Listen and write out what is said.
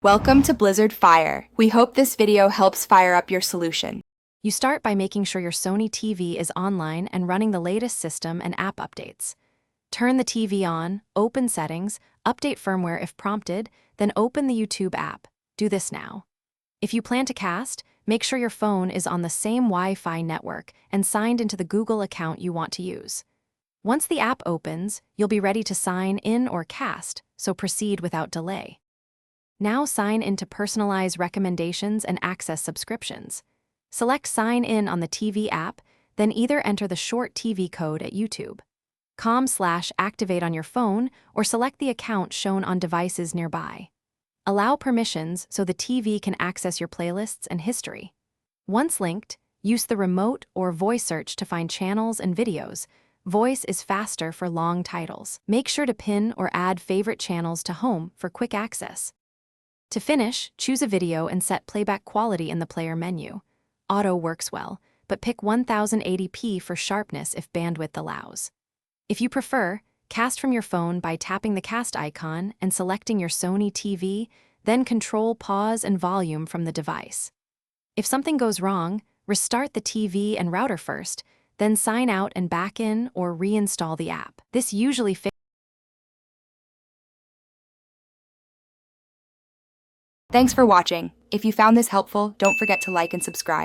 Welcome to Blizzard Fire. We hope this video helps fire up your solution. You start by making sure your Sony TV is online and running the latest system and app updates. Turn the TV on, open Settings, update firmware if prompted, then open the YouTube app. Do this now. If you plan to cast, make sure your phone is on the same Wi-Fi network and signed into the Google account you want to use. Once the app opens, you'll be ready to sign in or cast, so proceed without delay. Now sign into personalized recommendations and access subscriptions. Select Sign In on the TV app, then either enter the short TV code at YouTube.com/activate on your phone or select the account shown on devices nearby. Allow permissions so the TV can access your playlists and history. Once linked, use the remote or voice search to find channels and videos. Voice is faster for long titles. Make sure to pin or add favorite channels to home for quick access. To finish, choose a video and set playback quality in the player menu. Auto works well, but pick 1080p for sharpness if bandwidth allows. If you prefer, cast from your phone by tapping the cast icon and selecting your Sony TV, then control pause and volume from the device. If something goes wrong, restart the TV and router first, then sign out and back in or reinstall the app. This usually fixes. Thanks for watching. If you found this helpful, don't forget to like and subscribe.